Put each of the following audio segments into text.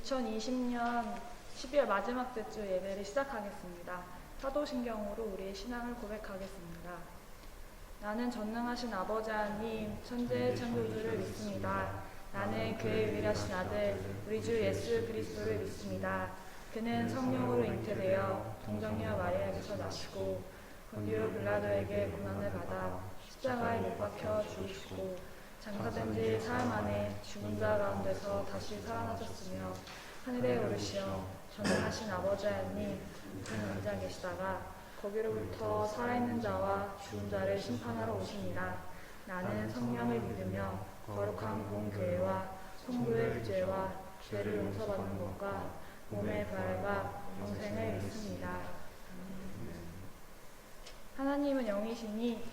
2020년 12월 마지막 주 예배를 시작하겠습니다. 사도신경으로 우리의 신앙을 고백하겠습니다. 나는 전능하신 아버지 하나님, 천지의 창조주를 믿습니다. 나는 그의 유일하신 아들, 우리 주 예수 그리스도를 믿습니다. 그는 성령으로 잉태되어 동정녀 마리아에게서 나시고 본디오 빌라도에게 고난을 받아 십자가에 못 박혀 죽으시고 장사된 지 사흘 만에 죽은 자 가운데서 다시 살아나셨으며 하늘에 오르시어 전능하신 아버지 하나님 그 앉아 계시다가 거기로부터 살아있는 자와 죽은 자를 심판하러 오십니다. 나는 성령을 믿으며 거룩한 공교회와 성도의 구제와 죄를 용서받는 것과 몸의 부활과 영생을 믿습니다. 하나님은 영이시니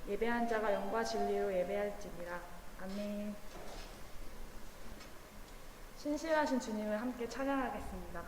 예배한 자가 영과 진리로 예배할지니라. 아멘. 신실하신 주님을 함께 찬양하겠습니다.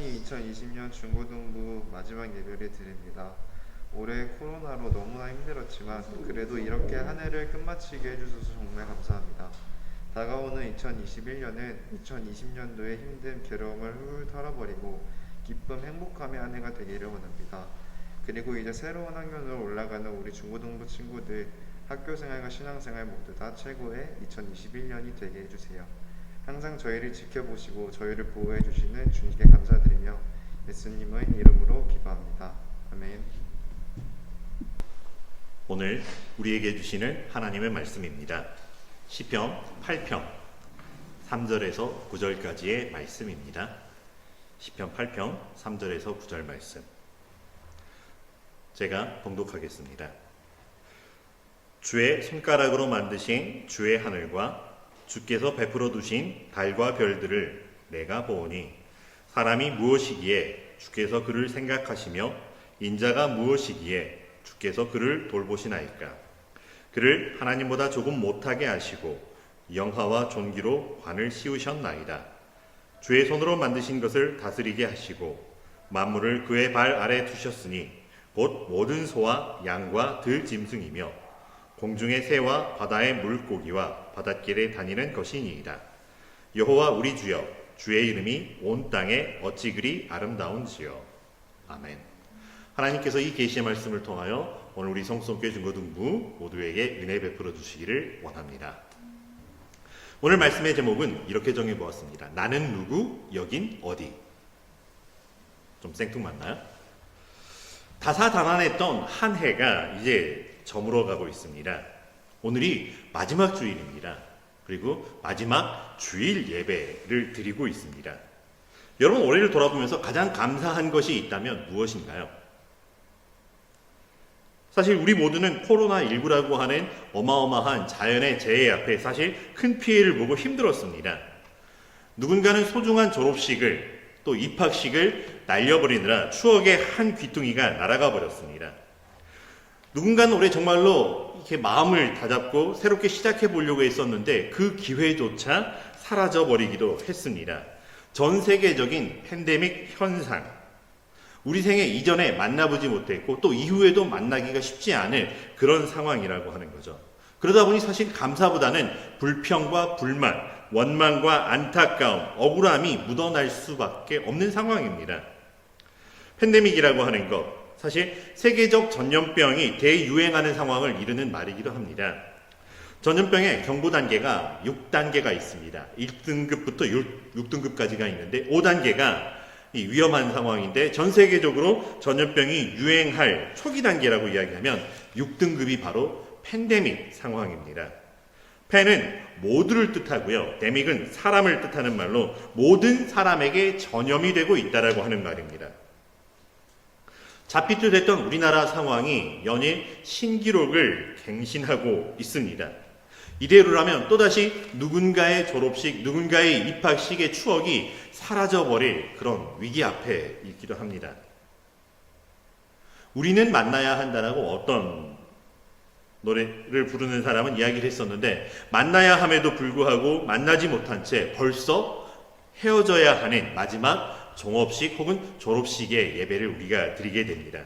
하나님 2020년 중고등부 마지막 예배를 드립니다. 올해 코로나로 너무나 힘들었지만 그래도 이렇게 한 해를 끝마치게 해주셔서 정말 감사합니다. 다가오는 2021년은 2020년도의 힘든 괴로움을 훌훌 털어버리고 기쁨, 행복함의 한 해가 되기를 원합니다. 그리고 이제 새로운 학년으로 올라가는 우리 중고등부 친구들 학교생활과 신앙생활 모두 다 최고의 2021년이 되게 해주세요. 항상 저희를 지켜보시고 저희를 보호해 주시는 주님께 감사드리며 예수님의 이름으로 기도합니다. 아멘. 오늘 우리에게 주시는 하나님의 말씀입니다. 시편 8편 3절에서 9절까지의 말씀입니다. 시편 8편 3절에서 9절 말씀 제가 봉독하겠습니다. 주의 손가락으로 만드신 주의 하늘과 주께서 베풀어 두신 달과 별들을 내가 보오니 사람이 무엇이기에 주께서 그를 생각하시며 인자가 무엇이기에 주께서 그를 돌보시나이까. 그를 하나님보다 조금 못하게 하시고 영화와 존귀로 관을 씌우셨나이다. 주의 손으로 만드신 것을 다스리게 하시고 만물을 그의 발 아래 두셨으니 곧 모든 소와 양과 들짐승이며 공중의 새와 바다의 물고기와 바닷길에 다니는 것이니이다. 여호와 우리 주여, 주의 이름이 온 땅에 어찌 그리 아름다운지요. 아멘. 하나님께서 이 계시의 말씀을 통하여 오늘 우리 성수교회 중고등부 모두에게 은혜 베풀어 주시기를 원합니다. 오늘 말씀의 제목은 이렇게 정해보았습니다. 나는 누구, 여긴 어디. 좀 생뚱맞나요? 다사다난했던 한 해가 이제 저물어가고 있습니다. 오늘이 마지막 주일입니다. 그리고 마지막 주일 예배를 드리고 있습니다. 여러분, 올해를 돌아보면서 가장 감사한 것이 있다면 무엇인가요? 사실 우리 모두는 코로나19라고 하는 어마어마한 자연의 재해 앞에 사실 큰 피해를 보고 힘들었습니다. 누군가는 소중한 졸업식을 또 입학식을 날려버리느라 추억의 한 귀퉁이가 날아가 버렸습니다. 누군가는 올해 정말로 이렇게 마음을 다잡고 새롭게 시작해 보려고 했었는데 그 기회조차 사라져 버리기도 했습니다. 전 세계적인 팬데믹 현상, 우리 생애 이전에 만나보지 못했고 또 이후에도 만나기가 쉽지 않은 그런 상황이라고 하는 거죠. 그러다 보니 사실 감사보다는 불평과 불만, 원망과 안타까움, 억울함이 묻어날 수밖에 없는 상황입니다. 팬데믹이라고 하는 것, 사실 세계적 전염병이 대유행하는 상황을 이르는 말이기도 합니다. 전염병의 경보 단계가 6단계가 있습니다. 1등급부터 6등급까지가 있는데 5단계가 위험한 상황인데 전 세계적으로 전염병이 유행할 초기 단계라고 이야기하면 6등급이 바로 팬데믹 상황입니다. 팬은 모두를 뜻하고요. 데믹은 사람을 뜻하는 말로 모든 사람에게 전염이 되고 있다라고 하는 말입니다. 잡히듯했던 우리나라 상황이 연일 신기록을 갱신하고 있습니다. 이대로라면 또다시 누군가의 졸업식, 누군가의 입학식의 추억이 사라져버릴 그런 위기 앞에 있기도 합니다. 우리는 만나야 한다라고 어떤 노래를 부르는 사람은 이야기를 했었는데 만나야 함에도 불구하고 만나지 못한 채 벌써 헤어져야 하는 마지막 종업식 혹은 졸업식의 예배를 우리가 드리게 됩니다.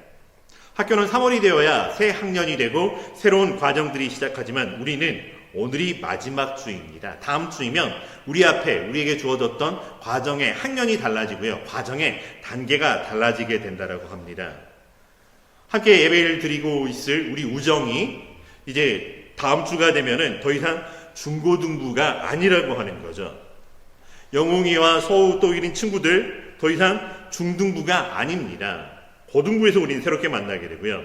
학교는 3월이 되어야 새 학년이 되고 새로운 과정들이 시작하지만 우리는 오늘이 마지막 주입니다. 다음 주이면 우리 앞에 우리에게 주어졌던 과정의 학년이 달라지고요. 과정의 단계가 달라지게 된다라고 합니다. 함께 예배를 드리고 있을 우리 우정이 이제 다음 주가 되면은 더 이상 중고등부가 아니라고 하는 거죠. 영웅이와 서우 또 이런 친구들 더 이상 중등부가 아닙니다. 고등부에서 우리는 새롭게 만나게 되고요.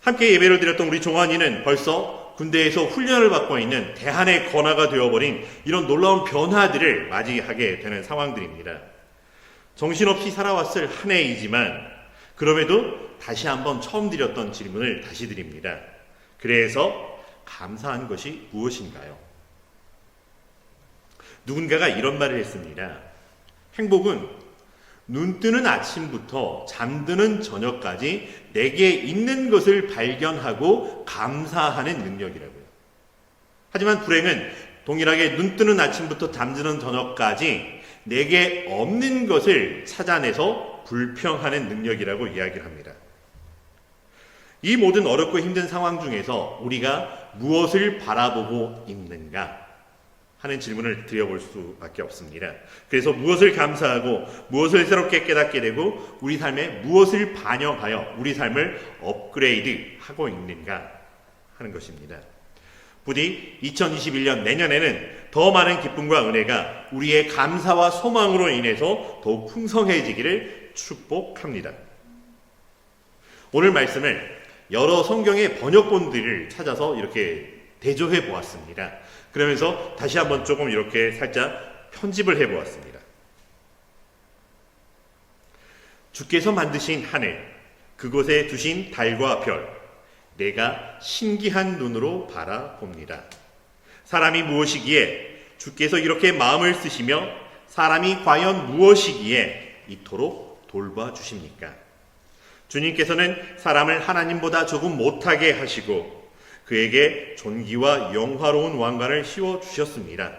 함께 예배를 드렸던 우리 종환이는 벌써 군대에서 훈련을 받고 있는 대한의 건화가 되어버린 이런 놀라운 변화들을 맞이하게 되는 상황들입니다. 정신없이 살아왔을 한 해이지만 그럼에도 다시 한번 처음 드렸던 질문을 다시 드립니다. 그래서 감사한 것이 무엇인가요? 누군가가 이런 말을 했습니다. 행복은 눈 뜨는 아침부터 잠드는 저녁까지 내게 있는 것을 발견하고 감사하는 능력이라고요. 하지만 불행은 동일하게 눈 뜨는 아침부터 잠드는 저녁까지 내게 없는 것을 찾아내서 불평하는 능력이라고 이야기를 합니다. 이 모든 어렵고 힘든 상황 중에서 우리가 무엇을 바라보고 있는가 하는 질문을 드려볼 수밖에 없습니다. 그래서 무엇을 감사하고 무엇을 새롭게 깨닫게 되고 우리 삶에 무엇을 반영하여 우리 삶을 업그레이드하고 있는가 하는 것입니다. 부디 2021년 내년에는 더 많은 기쁨과 은혜가 우리의 감사와 소망으로 인해서 더욱 풍성해지기를 축복합니다. 오늘 말씀을 여러 성경의 번역본들을 찾아서 이렇게 대조해 보았습니다. 그러면서 다시 한번 조금 이렇게 살짝 편집을 해 보았습니다. 주께서 만드신 하늘, 그곳에 두신 달과 별, 내가 신기한 눈으로 바라봅니다. 사람이 무엇이기에 주께서 이렇게 마음을 쓰시며 사람이 과연 무엇이기에 이토록 돌봐주십니까? 주님께서는 사람을 하나님보다 조금 못하게 하시고 그에게 존귀와 영화로운 왕관을 씌워주셨습니다.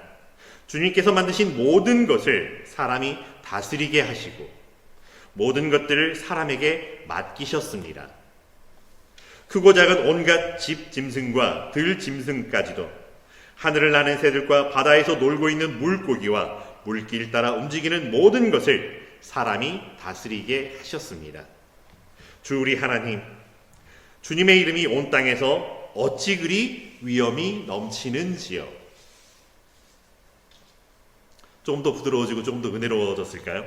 주님께서 만드신 모든 것을 사람이 다스리게 하시고 모든 것들을 사람에게 맡기셨습니다. 크고 작은 온갖 집 짐승과 들 짐승까지도 하늘을 나는 새들과 바다에서 놀고 있는 물고기와 물길 따라 움직이는 모든 것을 사람이 다스리게 하셨습니다. 주 우리 하나님, 주님의 이름이 온 땅에서 어찌 그리 위엄이 넘치는지요. 조금 더 부드러워지고 조금 더 은혜로워졌을까요?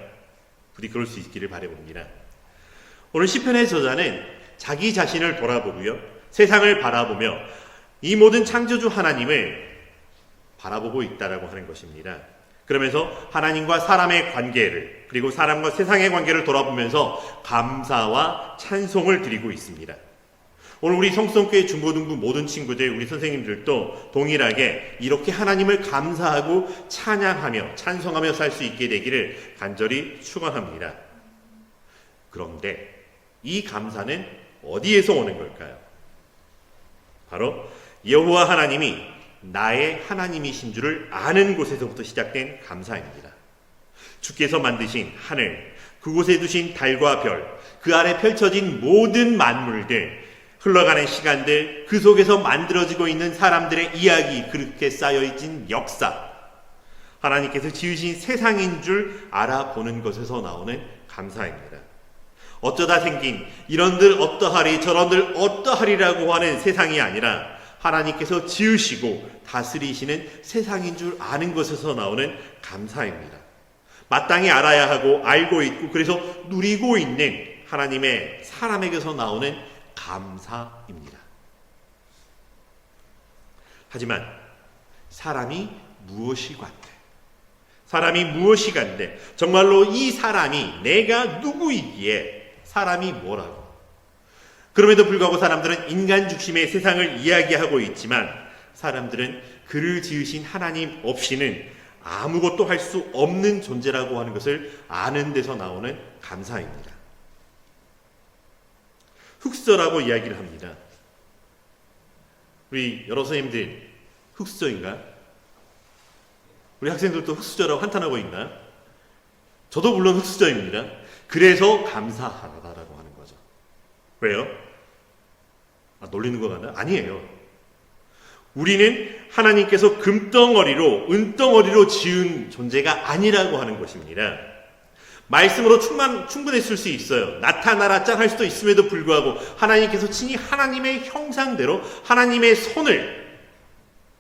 부디 그럴 수 있기를 바라봅니다. 오늘 시편의 저자는 자기 자신을 돌아보고요, 세상을 바라보며 이 모든 창조주 하나님을 바라보고 있다라고 하는 것입니다. 그러면서 하나님과 사람의 관계를, 그리고 사람과 세상의 관계를 돌아보면서 감사와 찬송을 드리고 있습니다. 오늘 우리 성수성교회 중고등부 모든 친구들, 우리 선생님들도 동일하게 이렇게 하나님을 감사하고 찬양하며 찬송하며 살 수 있게 되기를 간절히 축원합니다. 그런데 이 감사는 어디에서 오는 걸까요? 바로 여호와 하나님이 나의 하나님이신 줄을 아는 곳에서부터 시작된 감사입니다. 주께서 만드신 하늘, 그곳에 두신 달과 별, 그 아래 펼쳐진 모든 만물들, 흘러가는 시간들, 그 속에서 만들어지고 있는 사람들의 이야기, 그렇게 쌓여있는 역사, 하나님께서 지으신 세상인 줄 알아보는 것에서 나오는 감사입니다. 어쩌다 생긴 이런들 어떠하리 저런들 어떠하리라고 하는 세상이 아니라 하나님께서 지으시고 다스리시는 세상인 줄 아는 것에서 나오는 감사입니다. 마땅히 알아야 하고 알고 있고 그래서 누리고 있는 하나님의 사람에게서 나오는 감사입니다. 하지만 사람이 무엇이 간대? 사람이 무엇이 간대? 정말로 이 사람이 내가 누구이기에 사람이 뭐라고? 그럼에도 불구하고 사람들은 인간 중심의 세상을 이야기하고 있지만 사람들은 그를 지으신 하나님 없이는 아무것도 할 수 없는 존재라고 하는 것을 아는 데서 나오는 감사입니다. 흑수저라고 이야기를 합니다. 우리 여러 선생님들 흑수저인가? 우리 학생들도 흑수저라고 한탄하고 있나요? 저도 물론 흑수저입니다. 그래서 감사하다라고 하는 거죠. 왜요? 놀리는 것 같나요? 아니에요. 우리는 하나님께서 금덩어리로 은덩어리로 지은 존재가 아니라고 하는 것입니다. 말씀으로 충분했을 수 있어요. 나타나라 짠 할 수도 있음에도 불구하고 하나님께서 친히 하나님의 형상대로 하나님의 손을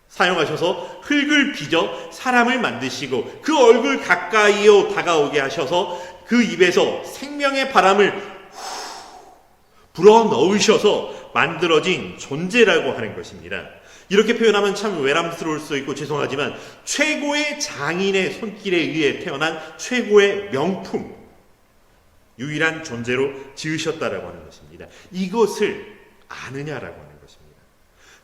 사용하셔서 흙을 빚어 사람을 만드시고 그 얼굴 가까이요 다가오게 하셔서 그 입에서 생명의 바람을 불어넣으셔서 만들어진 존재라고 하는 것입니다. 이렇게 표현하면 참 외람스러울 수도 있고 죄송하지만 최고의 장인의 손길에 의해 태어난 최고의 명품, 유일한 존재로 지으셨다라고 하는 것입니다. 이것을 아느냐라고 하는 것입니다.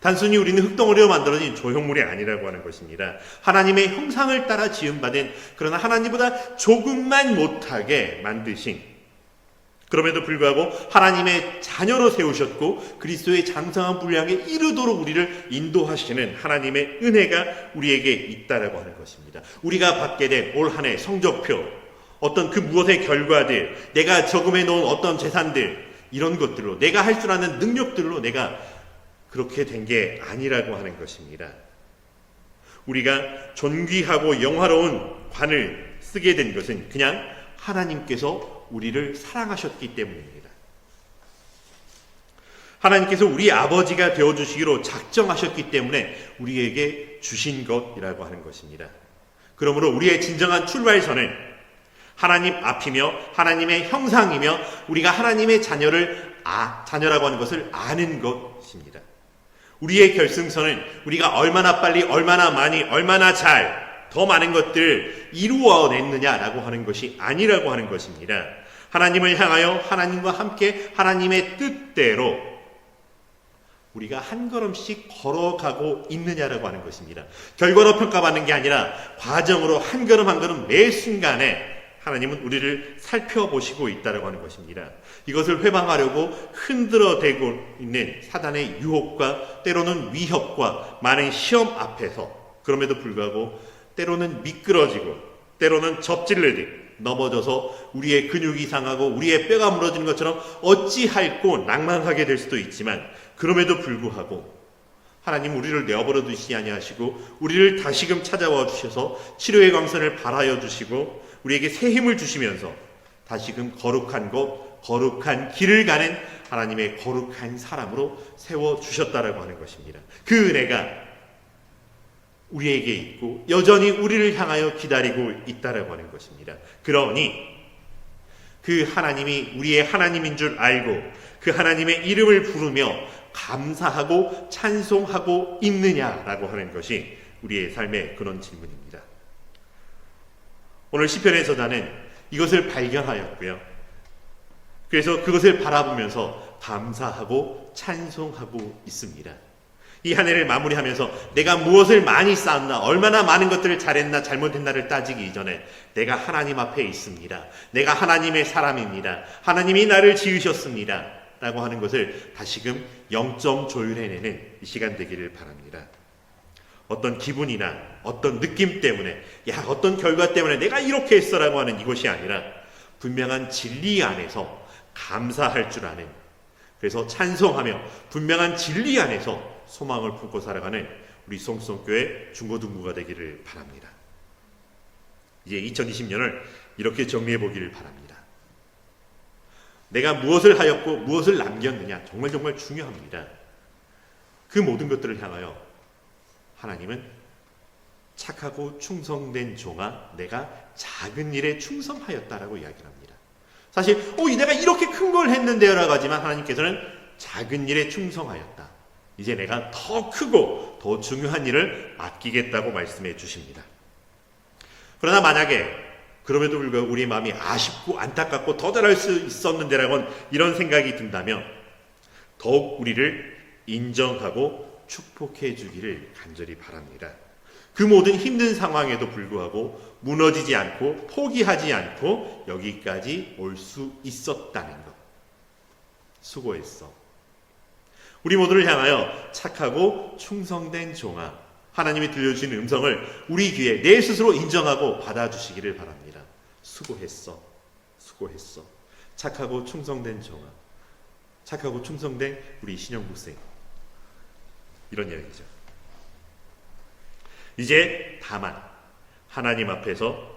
단순히 우리는 흙덩어리로 만들어진 조형물이 아니라고 하는 것입니다. 하나님의 형상을 따라 지음받은, 그러나 하나님보다 조금만 못하게 만드신, 그럼에도 불구하고 하나님의 자녀로 세우셨고 그리스도의 장성한 분량에 이르도록 우리를 인도하시는 하나님의 은혜가 우리에게 있다라고 하는 것입니다. 우리가 받게 된 올 한 해 성적표, 어떤 그 무엇의 결과들, 내가 저금해 놓은 어떤 재산들, 이런 것들로 내가 할 줄 아는 능력들로 내가 그렇게 된 게 아니라고 하는 것입니다. 우리가 존귀하고 영화로운 관을 쓰게 된 것은 그냥 하나님께서 우리를 사랑하셨기 때문입니다. 하나님께서 우리 아버지가 되어주시기로 작정하셨기 때문에 우리에게 주신 것이라고 하는 것입니다. 그러므로 우리의 진정한 출발선은 하나님 앞이며 하나님의 형상이며 우리가 하나님의 자녀라고 하는 것을 아는 것입니다. 우리의 결승선은 우리가 얼마나 빨리, 얼마나 많이, 얼마나 더 많은 것들을 이루어냈느냐라고 하는 것이 아니라고 하는 것입니다. 하나님을 향하여 하나님과 함께 하나님의 뜻대로 우리가 한 걸음씩 걸어가고 있느냐라고 하는 것입니다. 결과로 평가받는 게 아니라 과정으로 한 걸음 한 걸음 매 순간에 하나님은 우리를 살펴보시고 있다라고 하는 것입니다. 이것을 회방하려고 흔들어대고 있는 사단의 유혹과 때로는 위협과 많은 시험 앞에서 그럼에도 불구하고 때로는 미끄러지고 때로는 접질르듯 넘어져서 우리의 근육이 상하고 우리의 뼈가 무너지는 것처럼 어찌할꼬 낭망하게 될 수도 있지만 그럼에도 불구하고 하나님 우리를 내어버려 두시지 아니하시고 우리를 다시금 찾아와 주셔서 치료의 광선을 발하여 주시고 우리에게 새 힘을 주시면서 다시금 거룩한 것, 거룩한 길을 가는 하나님의 거룩한 사람으로 세워주셨다라고 하는 것입니다. 그 은혜가 우리에게 있고 여전히 우리를 향하여 기다리고 있다라고 하는 것입니다. 그러니 그 하나님이 우리의 하나님인 줄 알고 그 하나님의 이름을 부르며 감사하고 찬송하고 있느냐라고 하는 것이 우리의 삶의 근원 질문입니다. 오늘 시편의 저자는 이것을 발견하였고요. 그래서 그것을 바라보면서 감사하고 찬송하고 있습니다. 이 한 해를 마무리하면서 내가 무엇을 많이 쌓았나, 얼마나 많은 것들을 잘했나, 잘못했나를 따지기 이전에 내가 하나님 앞에 있습니다. 내가 하나님의 사람입니다. 하나님이 나를 지으셨습니다. 라고 하는 것을 다시금 영점 조율해내는 이 시간 되기를 바랍니다. 어떤 기분이나 어떤 느낌 때문에 어떤 결과 때문에 내가 이렇게 했어라고 하는 이것이 아니라 분명한 진리 안에서 감사할 줄 아는, 그래서 찬송하며 분명한 진리 안에서 소망을 품고 살아가는 우리 송송교회 중고등부가 되기를 바랍니다. 이제 2020년을 이렇게 정리해 보기를 바랍니다. 내가 무엇을 하였고 무엇을 남겼느냐 정말 중요합니다. 그 모든 것들을 향하여 하나님은 착하고 충성된 종아 내가 작은 일에 충성하였다라고 이야기를 합니다. 사실 내가 이렇게 큰 걸 했는데요 라고 하지만 하나님께서는 작은 일에 충성하였다. 이제 내가 더 크고 더 중요한 일을 맡기겠다고 말씀해 주십니다. 그러나 만약에 그럼에도 불구하고 우리의 마음이 아쉽고 안타깝고 더 잘할 수 있었는데라고는 이런 생각이 든다면 더욱 우리를 인정하고 축복해 주기를 간절히 바랍니다. 그 모든 힘든 상황에도 불구하고 무너지지 않고 포기하지 않고 여기까지 올 수 있었다는 것. 수고했어. 우리 모두를 향하여 착하고 충성된 종아, 하나님이 들려주시는 음성을 우리 귀에 내 스스로 인정하고 받아주시기를 바랍니다. 수고했어. 수고했어. 착하고 충성된 종아, 착하고 충성된 우리 신영국생, 이런 이야기죠. 이제 다만 하나님 앞에서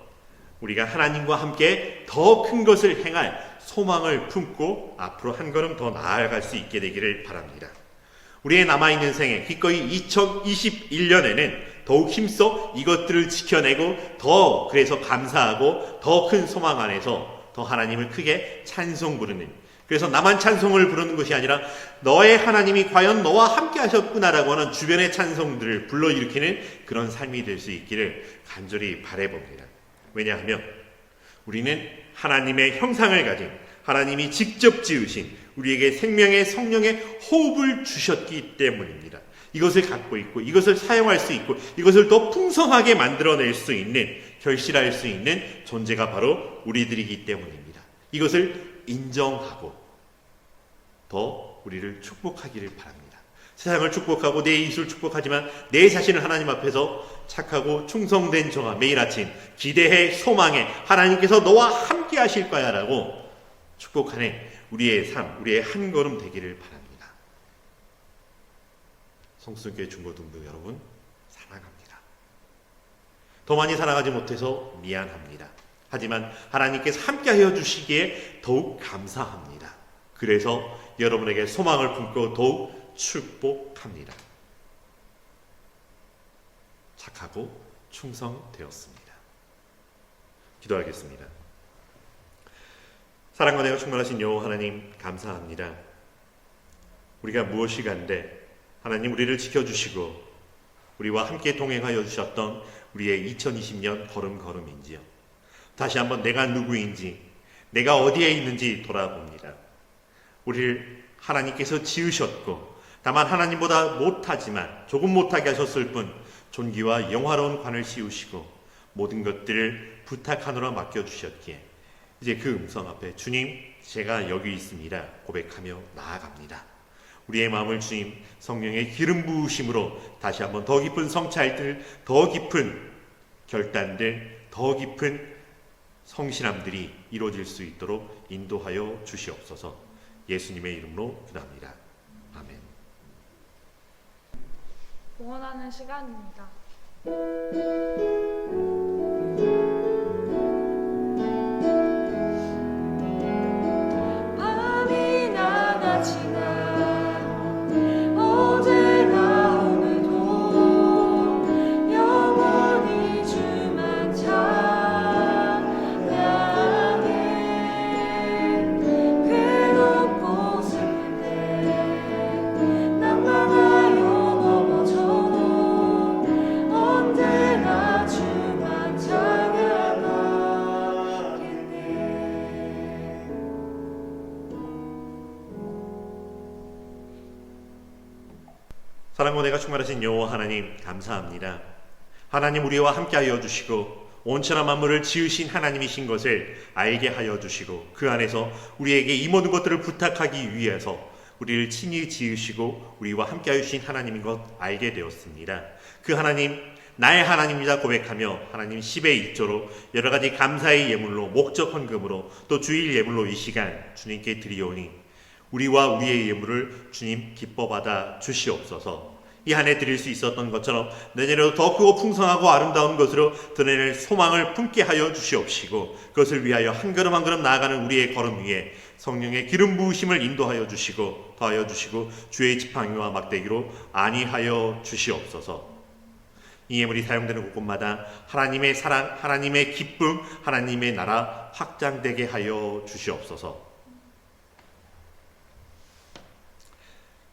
우리가 하나님과 함께 더 큰 것을 행할 소망을 품고 앞으로 한 걸음 더 나아갈 수 있게 되기를 바랍니다. 우리의 남아있는 생애, 기꺼이 2021년에는 더욱 힘써 이것들을 지켜내고 더 그래서 감사하고 더 큰 소망 안에서 더 하나님을 크게 찬송 부르는, 그래서 나만 찬송을 부르는 것이 아니라 너의 하나님이 과연 너와 함께 하셨구나라고 하는 주변의 찬송들을 불러일으키는 그런 삶이 될 수 있기를 간절히 바라봅니다. 왜냐하면 우리는 하나님의 형상을 가진, 하나님이 직접 지으신 우리에게 생명의 성령의 호흡을 주셨기 때문입니다. 이것을 갖고 있고 이것을 사용할 수 있고 이것을 더 풍성하게 만들어낼 수 있는, 결실할 수 있는 존재가 바로 우리들이기 때문입니다. 이것을 인정하고 더 우리를 축복하기를 바랍니다. 세상을 축복하고 내 이웃을 축복하지만 내 자신을 하나님 앞에서 착하고 충성된 저가 매일 아침 기대해 소망해 하나님께서 너와 함께 하실 거야 라고 축복하는 우리의 삶, 우리의 한 걸음 되기를 바랍니다. 성수교회 중고등부 여러분 사랑합니다. 더 많이 사랑하지 못해서 미안합니다. 하지만 하나님께서 함께하여 주시기에 더욱 감사합니다. 그래서 여러분에게 소망을 품고 더욱 축복합니다. 착하고 충성되었습니다. 기도하겠습니다. 사랑과 은혜가 충만하신 여호와 하나님 감사합니다. 우리가 무엇이 간데 하나님 우리를 지켜주시고 우리와 함께 동행하여 주셨던 우리의 2020년 걸음걸음인지요. 다시 한번 내가 누구인지 내가 어디에 있는지 돌아봅니다. 우리를 하나님께서 지으셨고 다만 하나님보다 못하지만 조금 못하게 하셨을 뿐 존귀와 영화로운 관을 씌우시고 모든 것들을 부탁하노라 맡겨주셨기에 이제 그 음성 앞에 주님 제가 여기 있습니다 고백하며 나아갑니다. 우리의 마음을 주님 성령의 기름 부으심으로 다시 한번 더 깊은 성찰들, 더 깊은 결단들, 더 깊은 성실함들이 이루어질 수 있도록 인도하여 주시옵소서. 예수님의 이름으로 기도합니다. 아멘. 봉헌하는 시간입니다. 밤이나 낮이나 어제나 오늘도 영원히 주만 찬양해. 괴롭고 슬플 때 난망하여 넘어져도 언제나 주만 찬양하겠네. 사랑과 은혜가 충만하신 여호와 하나님 감사합니다. 하나님 우리와 함께하여 주시고 온천한 만물을 지으신 하나님이신 것을 알게 하여 주시고 그 안에서 우리에게 이 모든 것들을 부탁하기 위해서 우리를 친히 지으시고 우리와 함께하여 주신 하나님인 것 알게 되었습니다. 그 하나님 나의 하나님이다 고백하며 하나님 10의 1조로 여러 가지 감사의 예물로 목적 헌금으로 또 주일 예물로 이 시간 주님께 드리오니 우리와 우리의 예물을 주님 기뻐 받아 주시옵소서. 이 한 해 드릴 수 있었던 것처럼 내년에도 더 크고 풍성하고 아름다운 것으로 드러낼 소망을 품게 하여 주시옵시고 그것을 위하여 한 걸음 한 걸음 나아가는 우리의 걸음 위에 성령의 기름 부으심을 인도하여 주시고 더하여 주시고 주의 지팡이와 막대기로 안위하여 주시옵소서. 이 예물이 사용되는 곳곳마다 하나님의 사랑, 하나님의 기쁨, 하나님의 나라 확장되게 하여 주시옵소서.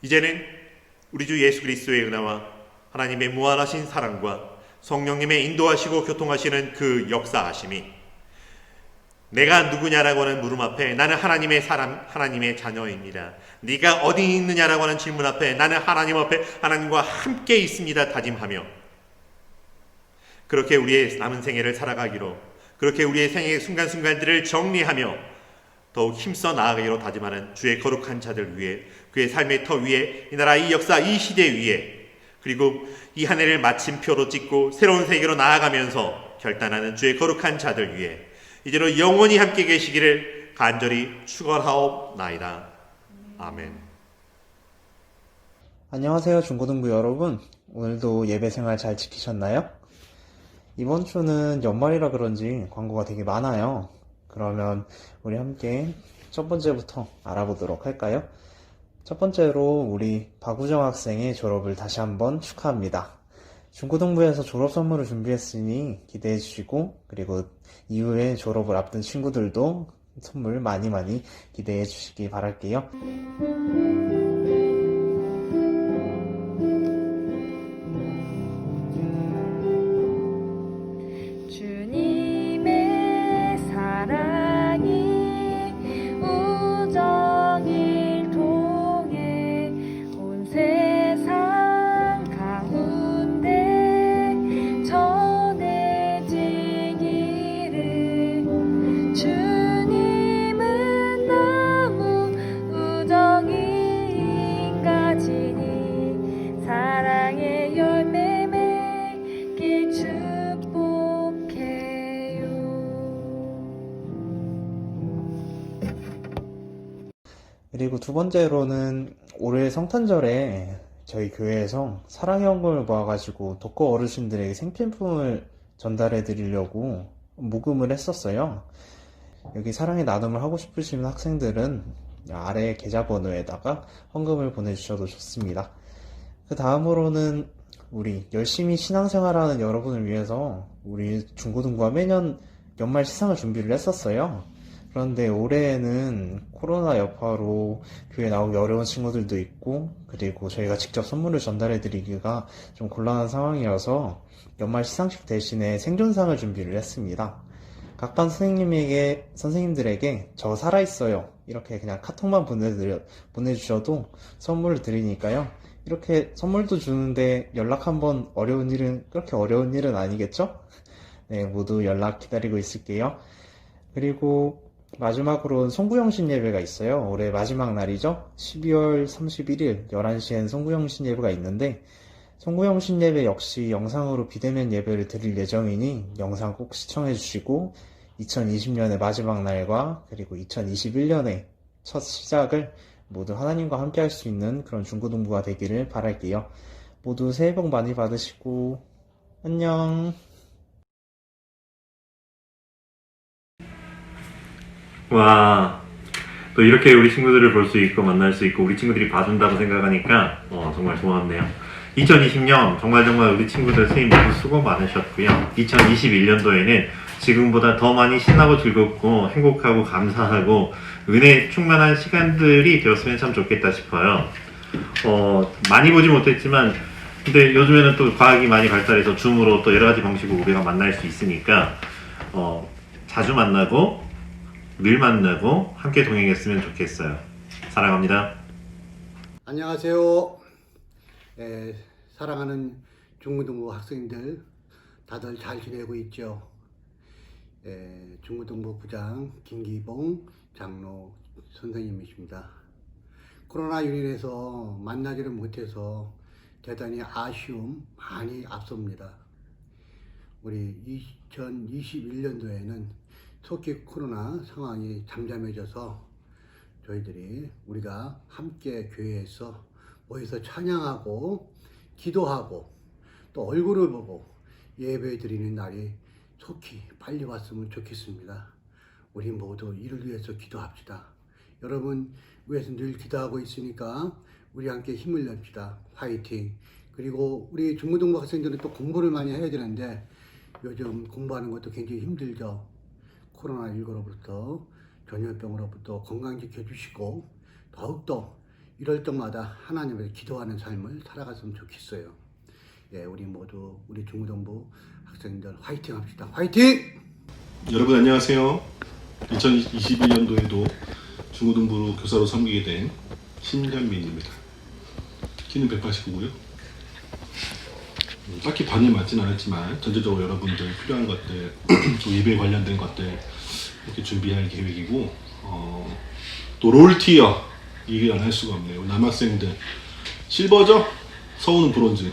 이제는 우리 주 예수 그리스도의 은혜와 하나님의 무한하신 사랑과 성령님의 인도하시고 교통하시는 그 역사하심이 내가 누구냐라고 하는 물음 앞에 나는 하나님의 사람, 하나님의 자녀입니다. 네가 어디 있느냐라고 하는 질문 앞에 나는 하나님 앞에 하나님과 함께 있습니다 다짐하며 그렇게 우리의 남은 생애를 살아가기로 그렇게 우리의 생애의 순간순간들을 정리하며 더욱 힘써 나아가기로 다짐하는 주의 거룩한 자들 위해 그의 삶의 터 위에 이 나라 이 역사 이 시대 위에 그리고 이 한 해를 마침표로 찍고 새로운 세계로 나아가면서 결단하는 주의 거룩한 자들 위해 이제로 영원히 함께 계시기를 간절히 축원하옵나이다. 아멘. 안녕하세요 중고등부 여러분. 오늘도 예배 생활 잘 지키셨나요? 이번 주는 연말이라 그런지 광고가 되게 많아요. 그러면 우리 함께 첫 번째부터 알아보도록 할까요? 첫 번째로 우리 박우정 학생의 졸업을 다시 한번 축하합니다. 중고등부에서 졸업 선물을 준비했으니 기대해 주시고 그리고 이후에 졸업을 앞둔 친구들도 선물 많이 기대해 주시기 바랄게요. 주님의 사랑이 우정일 통해 온 세상 가운데 전해지기를 주님은 나 그리고 두 번째로는 올해 성탄절에 저희 교회에서 사랑의 헌금을 모아가지고 독거 어르신들에게 생필품을 전달해 드리려고 모금을 했었어요. 여기 사랑의 나눔을 하고 싶으신 학생들은 아래 계좌번호에다가 헌금을 보내주셔도 좋습니다. 그 다음으로는 우리 열심히 신앙생활하는 여러분을 위해서 우리 중고등부가 매년 연말 시상을 준비를 했었어요. 그런데 올해에는 코로나 여파로 교회 나오기 어려운 친구들도 있고, 그리고 저희가 직접 선물을 전달해 드리기가 좀 곤란한 상황이어서 연말 시상식 대신에 생존상을 준비를 했습니다. 각반 선생님들에게 저 살아있어요 이렇게 그냥 카톡만 보내주셔도 선물을 드리니까요. 이렇게 선물도 주는데 연락 한번 어려운 일은 그렇게 어려운 일은 아니겠죠? 네, 모두 연락 기다리고 있을게요. 그리고 마지막으로 송구영신 예배가 있어요. 올해 마지막 날이죠. 12월 31일 11시엔 송구영신 예배가 있는데, 송구영신 예배 역시 영상으로 비대면 예배를 드릴 예정이니 영상 꼭 시청해 주시고 2020년의 마지막 날과 그리고 2021년의 첫 시작을 모두 하나님과 함께 할 수 있는 그런 중고등부가 되기를 바랄게요. 모두 새해 복 많이 받으시고 안녕. 와, 또 이렇게 우리 친구들을 볼 수 있고 만날 수 있고 우리 친구들이 봐준다고 생각하니까 정말 고맙네요. 2020년 정말 우리 친구들 선생님 모두 수고 많으셨고요. 2021년도에는 지금보다 더 많이 신나고 즐겁고 행복하고 감사하고 은혜 충만한 시간들이 되었으면 참 좋겠다 싶어요. 많이 보지 못했지만 근데 요즘에는 또 과학이 많이 발달해서 줌으로 또 여러 가지 방식으로 우리가 만날 수 있으니까 자주 만나고 늘 만나고 함께 동행했으면 좋겠어요. 사랑합니다. 안녕하세요. 사랑하는 중고등부 학생들 다들 잘 지내고 있죠? 중고등부 부장 김기봉 장로 선생님이십니다. 코로나로 인해서 만나지를 못해서 대단히 아쉬움 많이 앞섭니다. 우리 2021년도에는 속히 코로나 상황이 잠잠해져서 저희들이 우리가 함께 교회에서 모여서 찬양하고 기도하고 또 얼굴을 보고 예배 드리는 날이 속히 빨리 왔으면 좋겠습니다. 우리 모두 이를 위해서 기도합시다. 여러분 위해서 늘 기도하고 있으니까 우리 함께 힘을 냅시다. 화이팅! 그리고 우리 중고등부 학생들은 또 공부를 많이 해야 되는데 요즘 공부하는 것도 굉장히 힘들죠. 코로나19로부터 전염병으로부터 건강 지켜주시고 더욱더 이럴 때마다 하나님을 기도하는 삶을 살아갔으면 좋겠어요. 우리 모두 우리 중고등부 학생들 화이팅 합시다. 화이팅! 여러분 안녕하세요. 2021년도에도 중고등부 교사로 섬기게 된 신현민입니다. 키는 189고요. 딱히 반이 맞진 않았지만 전체적으로 여러분들 필요한 것들, 또 예배에 관련된 것들 이렇게 준비할 계획이고 또 롤티어 얘기 안 할 수가 없네요. 남학생들 실버죠? 서우는 브론즈.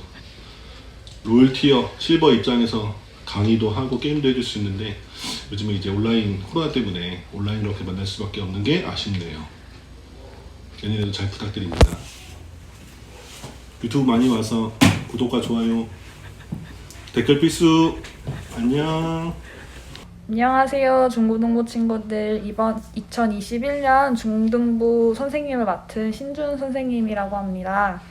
롤티어 실버 입장에서 강의도 하고 게임도 해줄 수 있는데 요즘에 이제 온라인 코로나 때문에 온라인으로 이렇게 만날 수밖에 없는 게 아쉽네요. 내년에도 잘 부탁드립니다. 유튜브 많이 와서 구독과 좋아요 댓글 필수. 안녕. 안녕하세요, 중고등부 친구들. 이번 2021년 중등부 선생님을 맡은 신준 선생님이라고 합니다.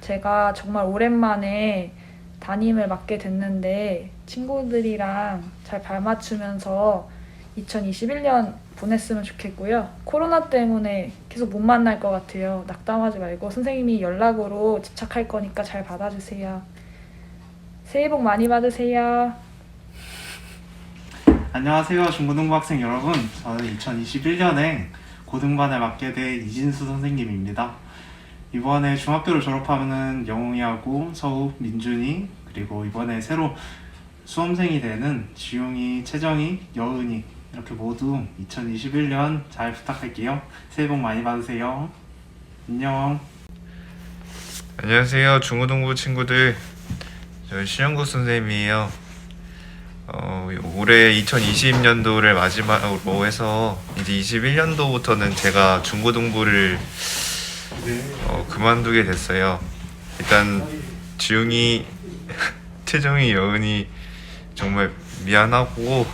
제가 정말 오랜만에 담임을 맡게 됐는데 친구들이랑 잘 발맞추면서 2021년 보냈으면 좋겠고요. 코로나 때문에 계속 못 만날 것 같아요. 낙담하지 말고 선생님이 연락으로 집착할 거니까 잘 받아주세요. 새해 복 많이 받으세요. 안녕하세요, 중고등부 학생 여러분. 저는 2021년에 고등반을 맡게 된 이진수 선생님입니다. 이번에 중학교를 졸업하면은 영웅이하고 서우, 민준이, 그리고 이번에 새로 수험생이 되는 지용이, 채정이, 여은이 이렇게 모두 2021년 잘 부탁할게요. 새해 복 많이 받으세요. 안녕. 안녕하세요, 중고등부 친구들. 저는 신영국 선생님이에요. 올해 2020년도를 마지막으로 해서 이제 21년도부터는 제가 중고등부를 그만두게 됐어요. 일단 지웅이, 태정이, 여은이 정말 미안하고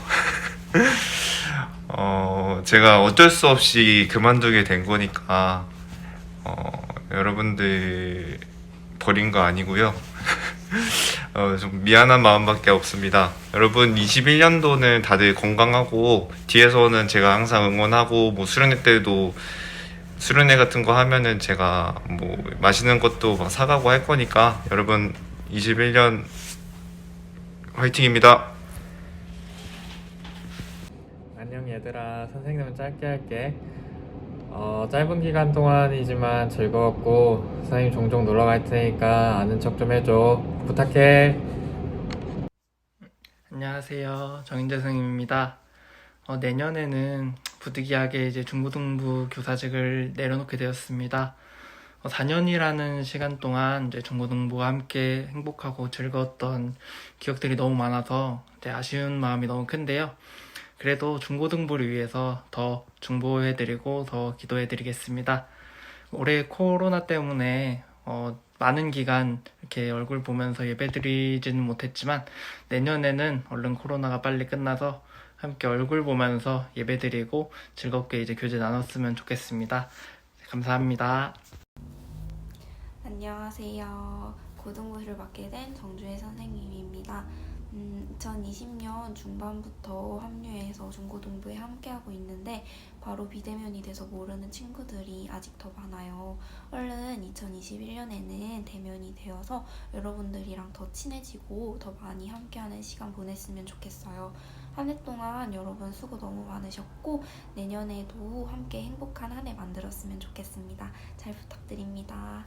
제가 어쩔 수 없이 그만두게 된 거니까 여러분들 버린 거 아니고요. 좀 미안한 마음밖에 없습니다. 여러분 21년도는 다들 건강하고 뒤에서는 제가 항상 응원하고 뭐 수련회 때도 수련회 같은 거 하면은 제가 뭐 맛있는 것도 막 사가고 할 거니까 여러분 21년 화이팅입니다. 안녕 얘들아, 선생님은 짧게 할게. 짧은 기간 동안이지만 즐거웠고 선생님 종종 놀러 갈 테니까 아는 척 좀 해줘. 부탁해. 안녕하세요. 정인재 선생님입니다. 내년에는 부득이하게 이제 중고등부 교사직을 내려놓게 되었습니다. 4년이라는 시간 동안 이제 중고등부와 함께 행복하고 즐거웠던 기억들이 너무 많아서 이제 아쉬운 마음이 너무 큰데요. 그래도 중고등부를 위해서 더 중보해드리고 더 기도해드리겠습니다. 올해 코로나 때문에 많은 기간 이렇게 얼굴 보면서 예배드리지는 못했지만 내년에는 얼른 코로나가 빨리 끝나서 함께 얼굴 보면서 예배드리고 즐겁게 이제 교제 나눴으면 좋겠습니다. 감사합니다. 안녕하세요. 고등부를 맡게 된 정주혜 선생님입니다. 2020년 중반부터 합류해서 중고등부에 함께하고 있는데 바로 비대면이 돼서 모르는 친구들이 아직 더 많아요. 얼른 2021년에는 대면이 되어서 여러분들이랑 더 친해지고 더 많이 함께하는 시간 보냈으면 좋겠어요. 한 해 동안 여러분 수고 너무 많으셨고 내년에도 함께 행복한 한 해 만들었으면 좋겠습니다. 잘 부탁드립니다.